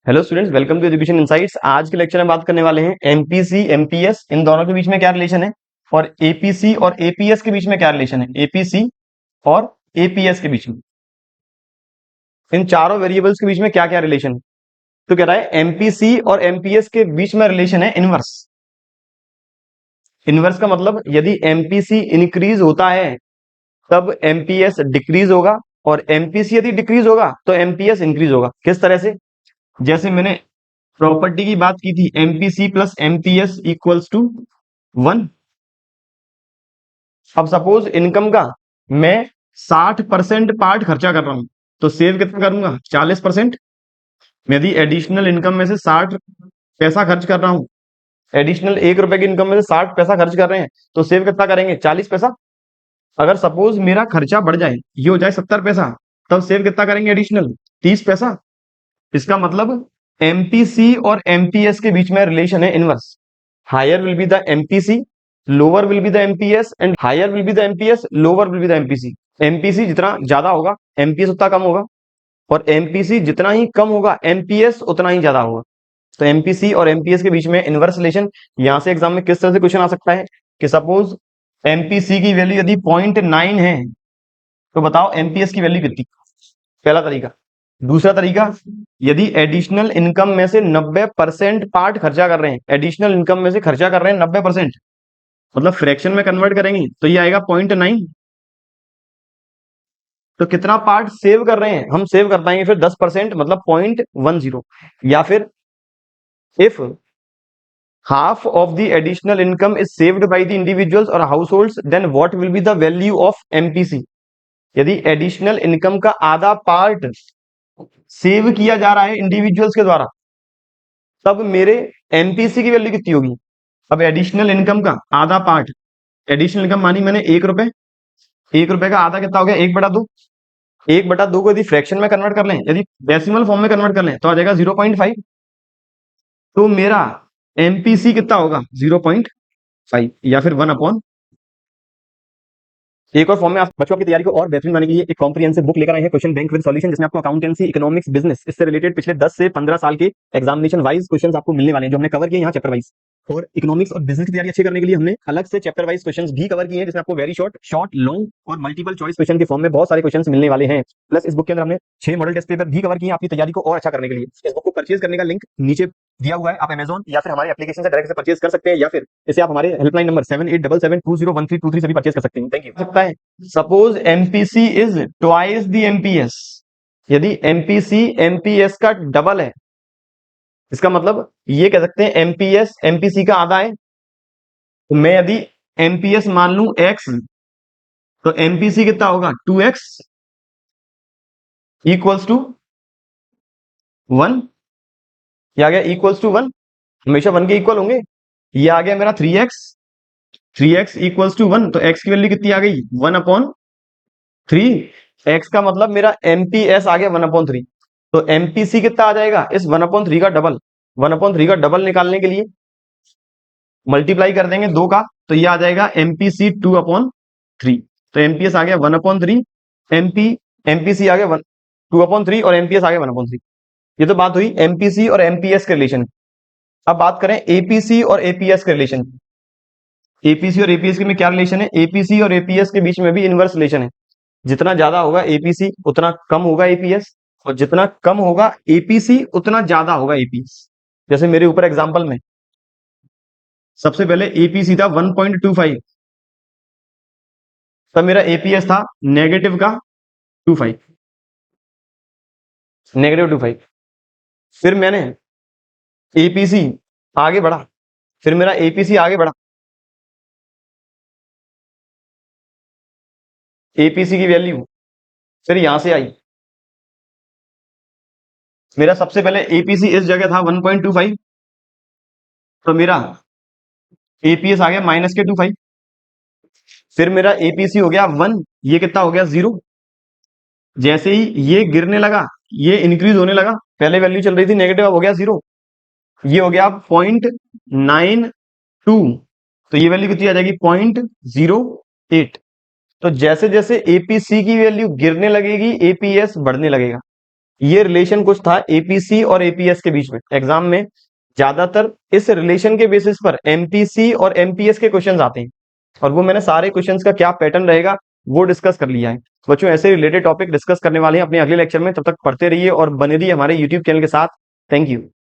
Hello students, welcome to Education Insights. आज के lecture में बात करने वाले हैं एमपीसी एमपीएस इन दोनों के बीच में क्या रिलेशन है और एपीसी और एपीएस के बीच में क्या रिलेशन है, एपीसी और एपीएस के बीच में इन चारों वेरिएबल्स के बीच में क्या क्या रिलेशन है। तो कह रहा है एमपीसी और एमपीएस के बीच में रिलेशन है इनवर्स। इनवर्स का मतलब यदि एमपीसी इंक्रीज होता है तब एमपीएस डिक्रीज होगा और एमपीसी यदि डिक्रीज होगा तो एमपीएस इंक्रीज होगा। किस तरह से? जैसे मैंने प्रॉपर्टी की बात की थी, MPC plus MPS equals to 1। अब सपोज इनकम का मैं 60% पार्ट खर्चा कर रहा हूं तो सेव कितना करूंगा? 40%। यदि एडिशनल इनकम में से 60 पैसा खर्च कर रहा हूं, एडिशनल 1 रुपए की इनकम में से 60 पैसा खर्च कर रहे हैं तो सेव कितना करेंगे? 40 पैसा। अगर सपोज मेरा खर्चा बढ़ जाए, ये हो जाए 70 पैसा, तब सेव कितना करेंगे? एडिशनल 30 पैसा। इसका मतलब एमपीसी और एमपीएस के बीच में रिलेशन है inverse. Higher will be the MPC, lower will be the MPS, and higher will be the MPS, lower will be the MPC. MPC जितना ज्यादा होगा एमपीएस उतना कम होगा, और एमपीसी जितना ही कम होगा एमपीएस उतना ही ज्यादा होगा। तो एमपीसी और एमपीएस के बीच में इनवर्स रिलेशन। यहां से एग्जाम में किस तरह से क्वेश्चन आ सकता है कि सपोज एमपीसी की वैल्यू यदि 0.9 है तो बताओ एमपीएस की वैल्यू कितनी? पहला तरीका। दूसरा तरीका, यदि एडिशनल इनकम में से 90% पार्ट खर्चा कर रहे हैं, एडिशनल इनकम में से खर्चा कर रहे हैं 90%, मतलब फ्रैक्शन में कन्वर्ट करेंगे तो ये आएगा 0.9। तो कितना पार्ट सेव कर रहे हैं? हम सेव कर पाएंगे फिर 10%, मतलब 0.10। या फिर if half of the additional income is saved by the individuals और household, then what will be the value of MPC. यदि एडिशनल इनकम का आधा पार्ट सेव किया जा रहा है इंडिविजुअल्स के द्वारा, तब मेरे एमपीसी की वैल्यू कितनी होगी? अब एडिशनल इनकम का आधा पार्ट, एडिशनल इनकम मानी मैंने 1 रुपए, 1 रुपए का आधा कितना हो गया? 1/2। 1/2 को यदि फ्रैक्शन में कन्वर्ट कर लें, यदि डेसिमल फॉर्म में कन्वर्ट कर लें तो आ जाएगा 0.5। तो मेरा एमपीसी कितना होगा? 0.5 या फिर 1/। एक और फॉर्म में आप बच्चों की तैयारी को और बेहतरीन बनाने के लिए एक कॉम्प्रिहेंसिव बुक लेकर आए हैं, क्वेश्चन बैंक विद सॉल्यूशन, जिसमें आपको अकाउंटेंसी, इकोनॉमिक्स, बिजनेस, इससे रिलेटेड पिछले 10 से 15 साल के एग्जामिनेशन वाइज क्वेश्चंस आपको मिलने वाले हैं, जो हमने कवर किए यहाँ चैप्टर वाइज। और इकोनॉमिक्स और बिजनेस की तैयारी अच्छी करने के लिए हमने अलग से चैप्टर वाइज क्वेश्चंस भी कवर किए हैं, जिसमें आपको वेरी शॉर्ट, लॉन्ग और मल्टीपल चॉइस क्वेश्चन के फॉर्म में बहुत सारे क्वेश्चंस मिलने वाले हैं। प्लस इस बुक के अंदर हमने 6 मॉडल टेस्ट पेपर भी कवर किए हैं आपकी तैयारी को और अच्छा करने के लिए। इस बुक को परचेज करने का लिंक नीचे दिया हुआ है, आप अमेजॉन या फिर हमारे एप्लीकेशन से डायरेक्ट से परचेज कर सकते हैं, या फिर इसे आप हमारे हेल्पलाइन नंबर 7877201323 से भी परचेज कर सकते हैं। Thank you. सकता है suppose MPC is twice the MPS, यदि एमपीसी एमपीएस का डबल है, इसका मतलब ये कह सकते हैं एमपीएस एमपीसी का आधा है। तो मैं यदि एमपीएस मान लूं x, तो एमपीसी कितना होगा? 2x equals to 1। ये आ गया इक्वल्स टू 1, हमेशा 1 के इक्वल होंगे। ये आ गया मेरा 3x, 3x इक्वल्स टू 1, तो x की वैल्यू कितनी आ गई? 1/3। x का मतलब मेरा एमपीएस आ गया 1/3। तो एमपीसी कितना आ जाएगा? इस 1/3 का डबल। 1/3 का डबल निकालने के लिए मल्टीप्लाई कर देंगे 2 का, तो ये आ जाएगा एमपीसी 2/3। तो एमपीएस आ गया 1/3, एमपीसी आ गया 2/3 और एमपीएस आ गया 1/3। ये तो बात हुई एमपीसी और एमपीएस के रिलेशन। अब बात करें एपीसी और एपीएस के रिलेशन। एपीसी और एपीएस के में क्या रिलेशन है? एपीसी और एपीएस के बीच में भी इनवर्स रिलेशन है। जितना ज्यादा होगा एपीसी उतना कम होगा एपीएस, और जितना कम होगा एपीसी उतना ज्यादा होगा एपीएस। जैसे मेरे ऊपर एग्जांपल में सबसे पहले एपीसी था 1.25, तब मेरा एपीएस था नेगेटिव का 25, -25। फिर मैंने एपीसी आगे बढ़ा, फिर मेरा एपीसी आगे बढ़ा, एपीसी की वैल्यू फिर यहां से आई। मेरा सबसे पहले एपीसी इस जगह था 1.25, तो मेरा एपीएस आ गया -25। फिर मेरा एपीसी हो गया 1, ये कितना हो गया? 0। जैसे ही ये गिरने लगा, ये इंक्रीज होने लगा, पहले वैल्यू चल रही थी नेगेटिव, अब हो गया 0। ये हो गया 0.92, तो ये वैल्यू कितनी आ जाएगी? 0.08। तो जैसे जैसे एपीसी की वैल्यू गिरने लगेगी एपीएस बढ़ने लगेगा। ये रिलेशन कुछ था एपीसी और एपीएस के बीच में। एग्जाम में ज्यादातर इस रिलेशन के बेसिस पर एमपीसी और एमपीएस के क्वेश्चंस आते हैं, और वो मैंने सारे क्वेश्चंस का क्या पैटर्न रहेगा वो डिस्कस कर लिया है। बच्चों ऐसे रिलेटेड टॉपिक डिस्कस करने वाले हैं अपने अगले लेक्चर में, तब तक पढ़ते रहिए और बने रहिए हमारे यूट्यूब चैनल के साथ। Thank you.